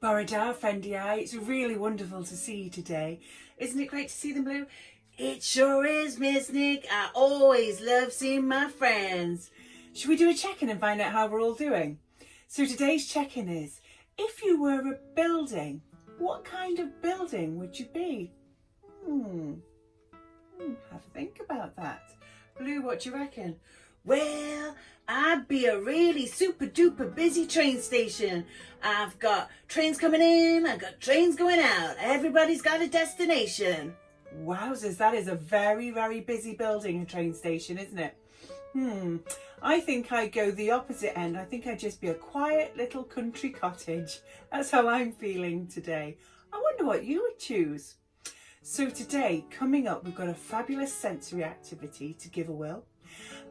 Borada, friendy eye, it's really wonderful to see you today. Isn't it great to see them blue? It sure is, Miss Nick. I always love seeing my friends. Should we do a check-in and find out how we're all doing? So today's check-in is, if you were a building, what kind of building would you be? Have a think about that. Blue, what do you reckon? Well, I'd be a really super duper busy train station. I've got trains coming in, I've got trains going out. Everybody's got a destination. Wowzers, that is a very, very busy building, a train station, isn't it? I think I'd go the opposite end. I think I'd just be a quiet little country cottage. That's how I'm feeling today. I wonder what you would choose. So today, coming up, we've got a fabulous sensory activity to give a will.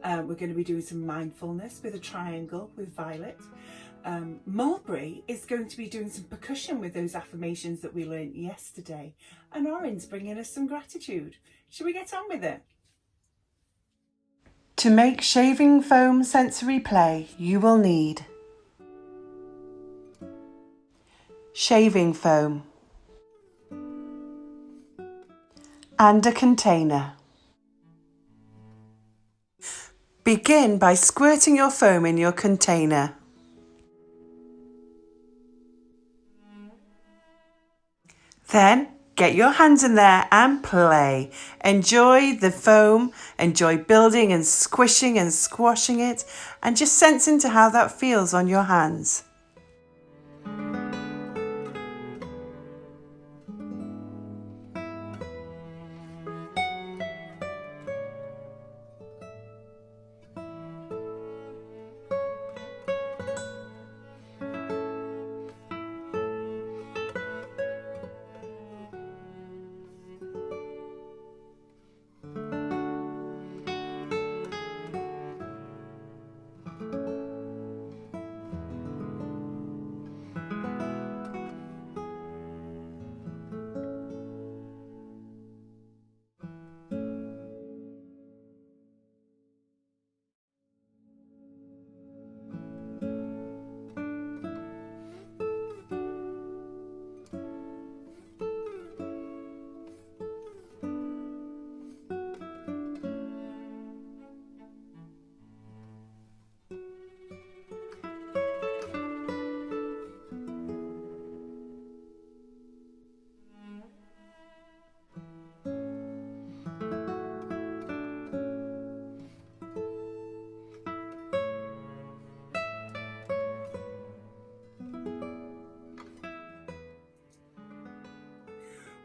We're going to be doing some mindfulness with a triangle with Violet. Mulberry is going to be doing some percussion with those affirmations that we learnt yesterday. And Oren's bringing us some gratitude. Shall we get on with it? To make shaving foam sensory play, you will need shaving foam and a container. Begin by squirting your foam in your container. Then get your hands in there and play. Enjoy the foam, enjoy building and squishing and squashing it, and just sense into how that feels on your hands.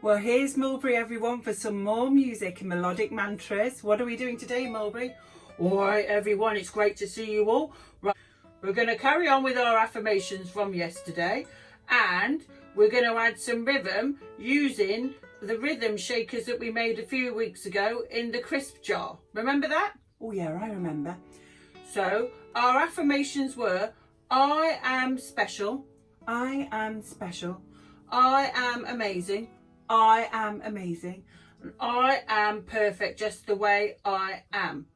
Well, here's Mulberry, everyone, for some more music and melodic mantras. What are we doing today, Mulberry? All right, everyone, it's great to see you all. Right, we're going to carry on with our affirmations from yesterday, and we're going to add some rhythm using the rhythm shakers that we made a few weeks ago in the crisp jar. Remember that? Oh yeah, I remember. So our affirmations were, I am special. I am special. I am amazing. I am amazing. And I am perfect just the way I am.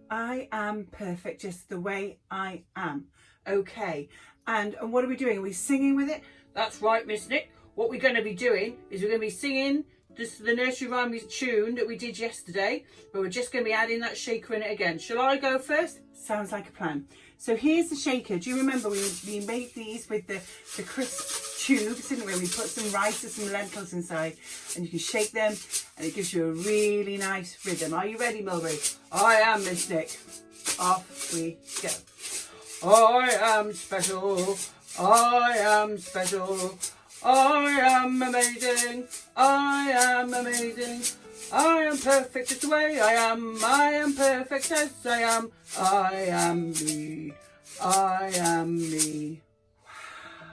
I am perfect just the way I am. Okay. And what are we doing? Are we singing with it? That's right, Miss Nick. What we're going to be doing is we're going to be singing the nursery rhyme tune that we did yesterday, but we're just going to be adding that shaker in it again. Shall I go first? Sounds like a plan. So here's the shaker. Do you remember we made these with the crisp tubes, didn't we? We put some rice or some lentils inside, and you can shake them, and it gives you a really nice rhythm. Are you ready, Mulberry? I am Miss Nick. Off we go. I am special. I am special. I am amazing. I am amazing. I am perfect just the way I am. I am perfect as I am. I am me. I am me. Wow.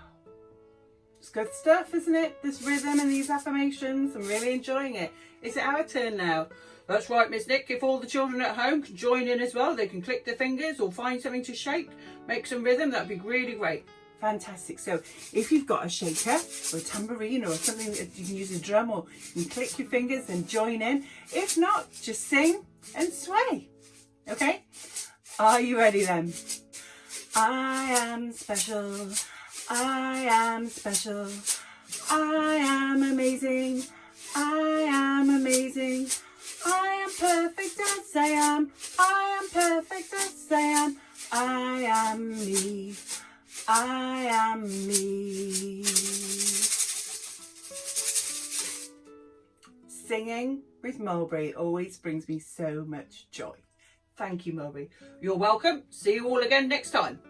It's good stuff, isn't it? This rhythm and these affirmations. I'm really enjoying it. Is it our turn now? That's right, Miss Nick. If all the children at home can join in as well, they can click their fingers or find something to shake, make some rhythm. That'd be really great. Fantastic. So if you've got a shaker or a tambourine or something that you can use a drum, or you can click your fingers and join in. If not, just sing and sway. Okay? Are you ready then? I am special. I am special. I am amazing. I am amazing. I am perfect as I am. I am perfect as I am. I am me. I am me. Singing with Mulberry always brings me so much joy. Thank you, Mulberry. You're welcome. See you all again next time.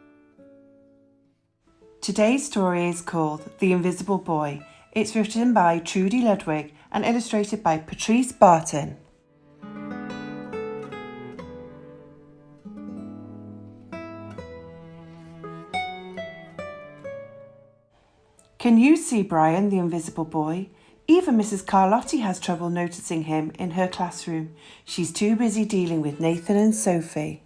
Today's story is called The Invisible Boy. It's written by Trudy Ludwig and illustrated by Patrice Barton. Can you see Brian, the invisible boy? Even Mrs. Carlotti has trouble noticing him in her classroom. She's too busy dealing with Nathan and Sophie.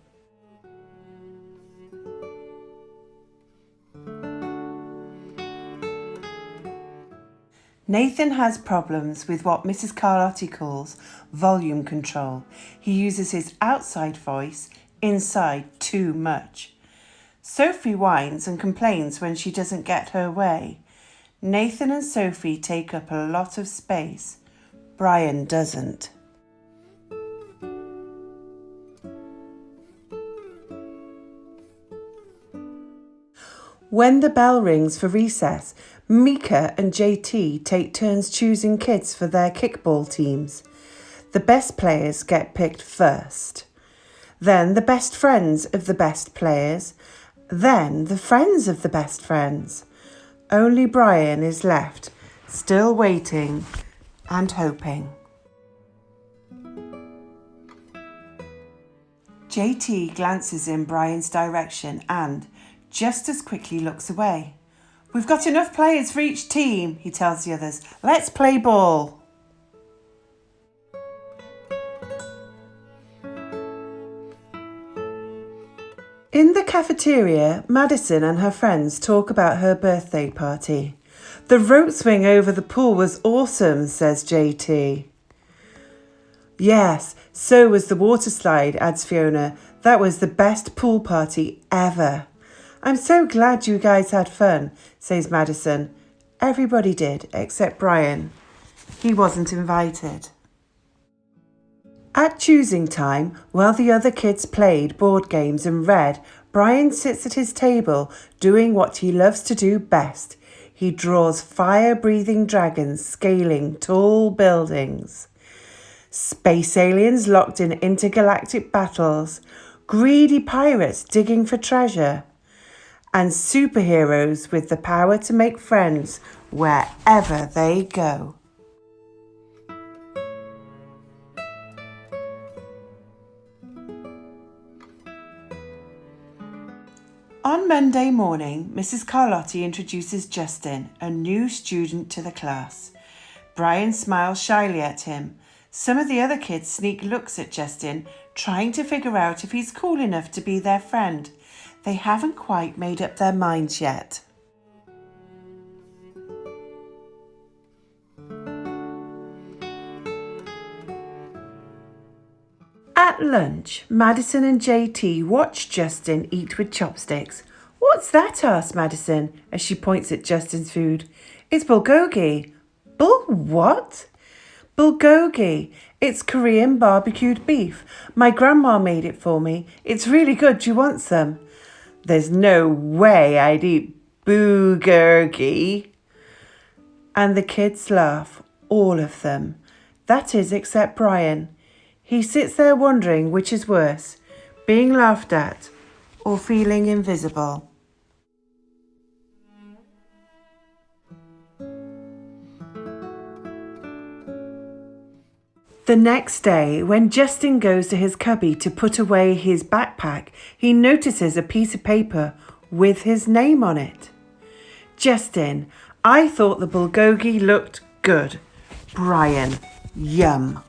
Nathan has problems with what Mrs. Carlotti calls volume control. He uses his outside voice inside too much. Sophie whines and complains when she doesn't get her way. Nathan and Sophie take up a lot of space. Brian doesn't. When the bell rings for recess, Mika and JT take turns choosing kids for their kickball teams. The best players get picked first. Then the best friends of the best players. Then the friends of the best friends. Only Brian is left, still waiting and hoping. JT glances in Brian's direction and, just as quickly, looks away. We've got enough players for each team, he tells the others. Let's play ball. In the cafeteria, Madison and her friends talk about her birthday party. The rope swing over the pool was awesome, says JT. Yes, so was the water slide, adds Fiona. That was the best pool party ever. I'm so glad you guys had fun, says Madison. Everybody did, except Brian. He wasn't invited. At choosing time, while the other kids played board games and read, Brian sits at his table doing what he loves to do best. He draws fire-breathing dragons scaling tall buildings, space aliens locked in intergalactic battles, greedy pirates digging for treasure, and superheroes with the power to make friends wherever they go. On Monday morning, Mrs. Carlotti introduces Justin, a new student to the class. Brian smiles shyly at him. Some of the other kids sneak looks at Justin, trying to figure out if he's cool enough to be their friend. They haven't quite made up their minds yet. At lunch, Madison and JT watch Justin eat with chopsticks. What's that? Asks Madison as she points at Justin's food. It's bulgogi. What? Bulgogi. It's Korean barbecued beef. My grandma made it for me. It's really good. Do you want some? There's no way I'd eat bulgogi. And the kids laugh, all of them. That is, except Brian. He sits there wondering which is worse, being laughed at or feeling invisible. The next day, when Justin goes to his cubby to put away his backpack, he notices a piece of paper with his name on it. Justin, I thought the bulgogi looked good. Brian, yum.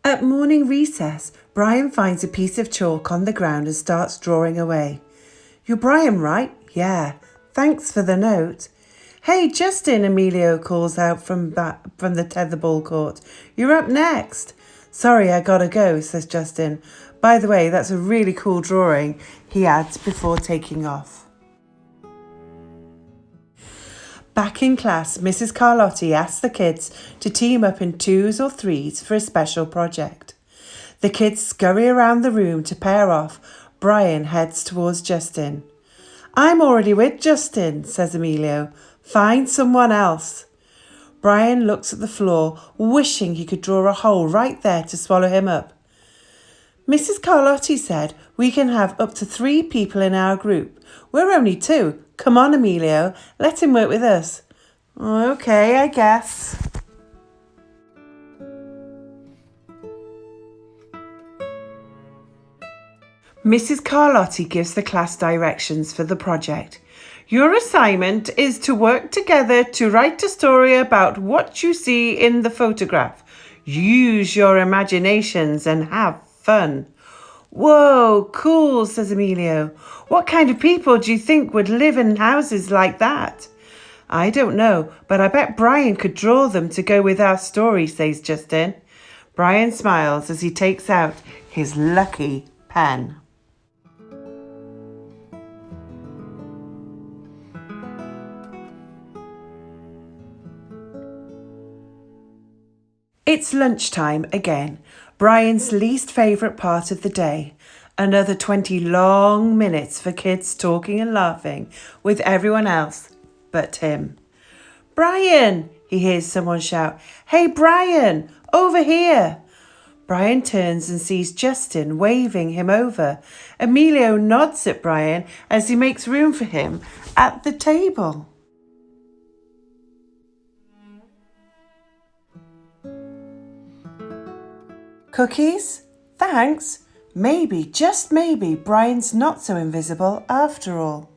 At morning recess, Brian finds a piece of chalk on the ground and starts drawing away. You're Brian, right? Yeah. Thanks for the note. Hey, Justin, Emilio calls out from the tetherball court. You're up next. Sorry, I gotta go, says Justin. By the way, that's a really cool drawing, he adds before taking off. Back in class, Mrs. Carlotti asks the kids to team up in 2s or 3s for a special project. The kids scurry around the room to pair off. Brian heads towards Justin. I'm already with Justin, says Emilio. Find someone else. Brian looks at the floor, wishing he could draw a hole right there to swallow him up. Mrs. Carlotti said we can have up to 3 people in our group. We're only 2. Come on, Emilio. Let him work with us. Okay, I guess. Mrs. Carlotti gives the class directions for the project. Your assignment is to work together to write a story about what you see in the photograph. Use your imaginations and have fun. Whoa, cool, says Emilio. What kind of people do you think would live in houses like that? I don't know, but I bet Brian could draw them to go with our story, says Justin. Brian smiles as he takes out his lucky pen. It's lunchtime again, Brian's least favourite part of the day. Another 20 long minutes for kids talking and laughing with everyone else but him. Brian, he hears someone shout. Hey, Brian, over here. Brian turns and sees Justin waving him over. Emilio nods at Brian as he makes room for him at the table. Cookies? Thanks. Maybe, just maybe, Brian's not so invisible after all.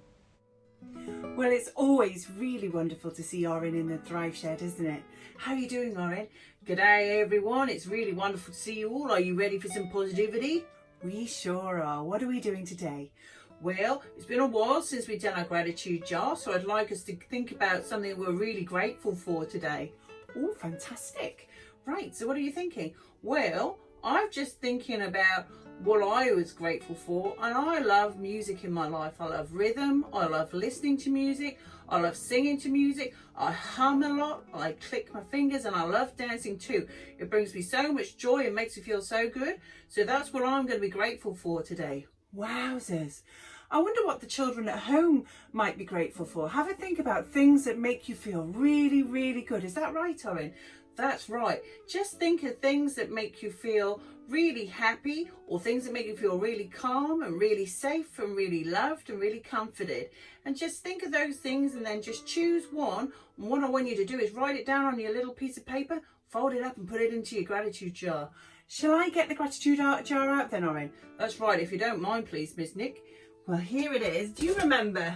Well, it's always really wonderful to see Oren in the Thrive Shed, isn't it? How are you doing, Oren? G'day, everyone. It's really wonderful to see you all. Are you ready for some positivity? We sure are. What are we doing today? Well, it's been a while since we've done our gratitude jar, so I'd like us to think about something we're really grateful for today. Oh, fantastic. Right, so what are you thinking? Well, I'm just thinking about what I was grateful for, and I love music in my life. I love rhythm, I love listening to music, I love singing to music, I hum a lot, I click my fingers, and I love dancing too. It brings me so much joy and makes me feel so good. So that's what I'm going to be grateful for today. Wowzers. I wonder what the children at home might be grateful for. Have a think about things that make you feel really, really good. Is that right, Oren? That's right. Just think of things that make you feel really happy, or things that make you feel really calm and really safe and really loved and really comforted. And just think of those things and then just choose one. And what I want you to do is write it down on your little piece of paper, fold it up and put it into your gratitude jar. Shall I get the gratitude jar out then, Oren? That's right, if you don't mind, please, Miss Nick. Well, here it is. Do you remember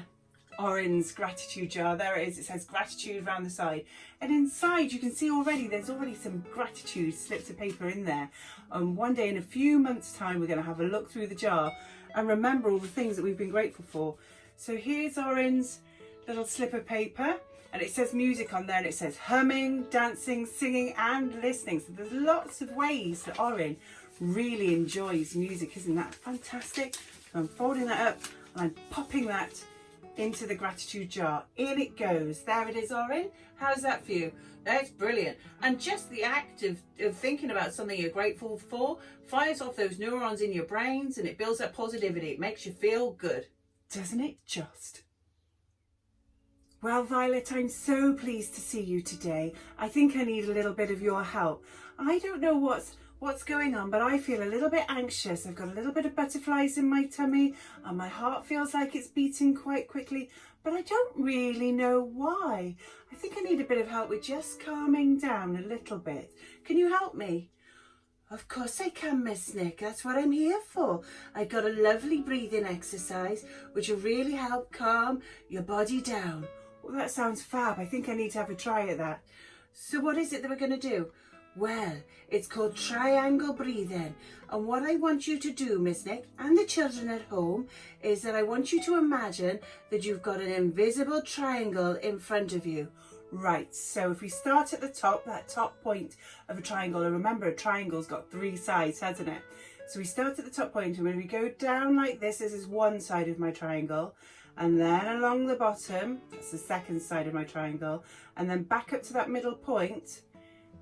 Oren's gratitude jar? There it is. It says gratitude around the side, and inside you can see there's already some gratitude slips of paper in there. One day in a few months' time we're going to have a look through the jar and remember all the things that we've been grateful for. So here's Oren's little slip of paper, and it says music on there, and it says humming, dancing, singing and listening. So there's lots of ways that Oren really enjoys music. Isn't that fantastic? So I'm folding that up and I'm popping that into the gratitude jar. In it goes. There it is, Oren. How's that for you? That's brilliant. And just the act of thinking about something you're grateful for fires off those neurons in your brains, and it builds that positivity. It makes you feel good. Doesn't it just? Well, Violet, I'm so pleased to see you today. I think I need a little bit of your help. I don't know what's going on, but I feel a little bit anxious. I've got a little bit of butterflies in my tummy and my heart feels like it's beating quite quickly, but I don't really know why. I think I need a bit of help with just calming down a little bit. Can you help me? Of course I can, Miss Nick. That's what I'm here for. I got a lovely breathing exercise which will really help calm your body down. Well, that sounds fab. I think I need to have a try at that. So what is it that we're going to do? Well, it's called triangle breathing. And what I want you to do, Miss Nick, and the children at home, is that I want you to imagine that you've got an invisible triangle in front of you. Right, so if we start at the top, that top point of a triangle, and remember a triangle's got 3 sides, hasn't it? So we start at the top point, and when we go down like this is one side of my triangle, and then along the bottom, that's the second side of my triangle, and then back up to that middle point,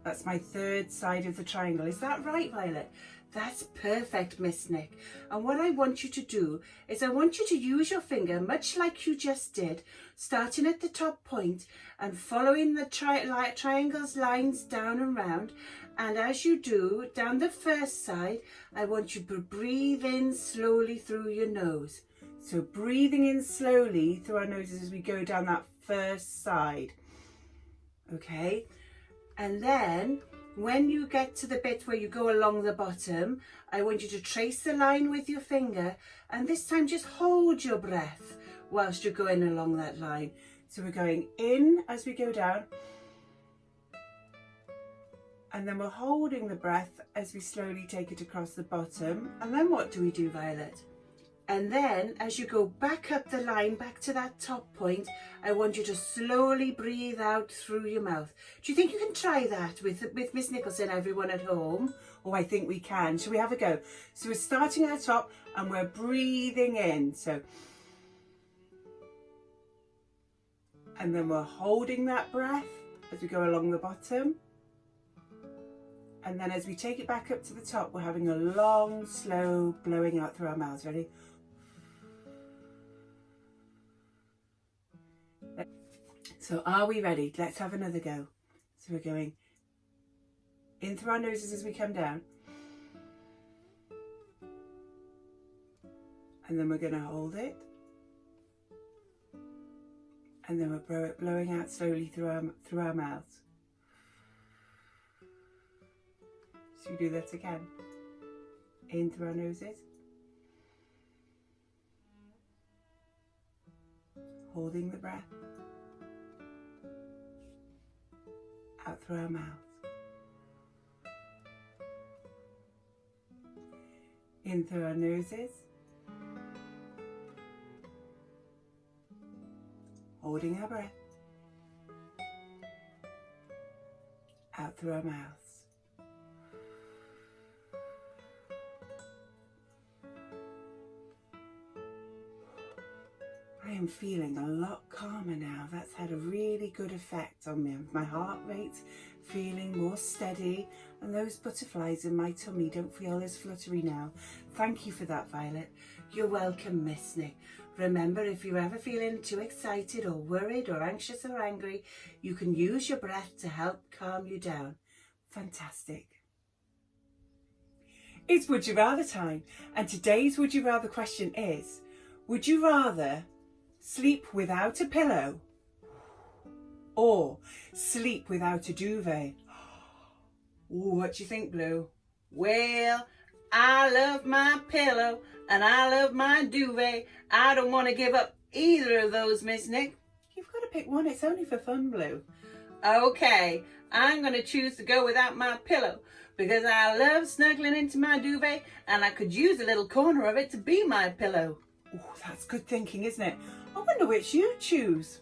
that's my third side of the triangle. Is that right, Violet? That's perfect, Miss Nick. And what I want you to do is I want you to use your finger, much like you just did, starting at the top point and following the triangle's lines down and round. And as you do, down the first side, I want you to breathe in slowly through your nose. So breathing in slowly through our noses as we go down that first side. Okay? And then when you get to the bit where you go along the bottom, I want you to trace the line with your finger, and this time just hold your breath whilst you're going along that line. So we're going in as we go down, and then we're holding the breath as we slowly take it across the bottom. And then what do we do, Violet? And then as you go back up the line, back to that top point, I want you to slowly breathe out through your mouth. Do you think you can try that with Miss Nicholson, everyone at home? Oh, I think we can. Shall we have a go? So we're starting at the top and we're breathing in. So, and then we're holding that breath as we go along the bottom. And then as we take it back up to the top, we're having a long, slow blowing out through our mouths. Ready? So are we ready? Let's have another go. So we're going in through our noses as we come down. And then we're going to hold it. And then we're blowing out slowly through our mouths. So we do that again. In through our noses. Holding the breath. Out through our mouths. In through our noses. Holding our breath. Out through our mouths. I am feeling a lot calmer now. That's had a really good effect on me. My heart rate feeling more steady, and those butterflies in my tummy don't feel as fluttery now. Thank you for that, Violet. You're welcome, Miss Nick. Remember, if you're ever feeling too excited or worried or anxious or angry, you can use your breath to help calm you down. Fantastic. It's Would You Rather time, and today's Would You Rather question is, would you rather sleep without a pillow or sleep without a duvet? Ooh, what do you think, Blue? Well, I love my pillow and I love my duvet. I don't want to give up either of those, Miss Nick. You've got to pick one. It's only for fun, Blue. Okay, I'm going to choose to go without my pillow because I love snuggling into my duvet and I could use a little corner of it to be my pillow. Oh, that's good thinking, isn't it? I wonder which you choose.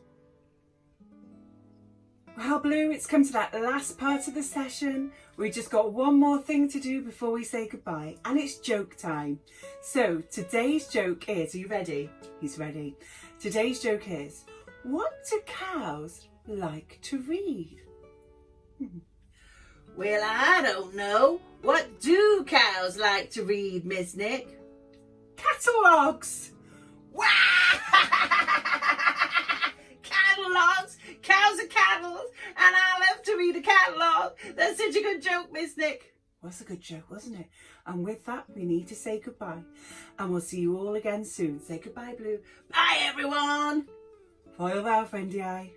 Well, Blue, it's come to that last part of the session. We've just got one more thing to do before we say goodbye, and it's joke time. So today's joke is, are you ready? He's ready. Today's joke is, what do cows like to read? Well, I don't know. What do cows like to read, Miss Nick? Catalogues. Wow! Catalogues. Cows are cattle, and I love to read a catalogue. That's such a good joke, Miss Nick. Was a good joke, wasn't it? And with that, we need to say goodbye. And we'll see you all again soon. Say goodbye, Blue. Bye, everyone. Foil thou, friendy eye.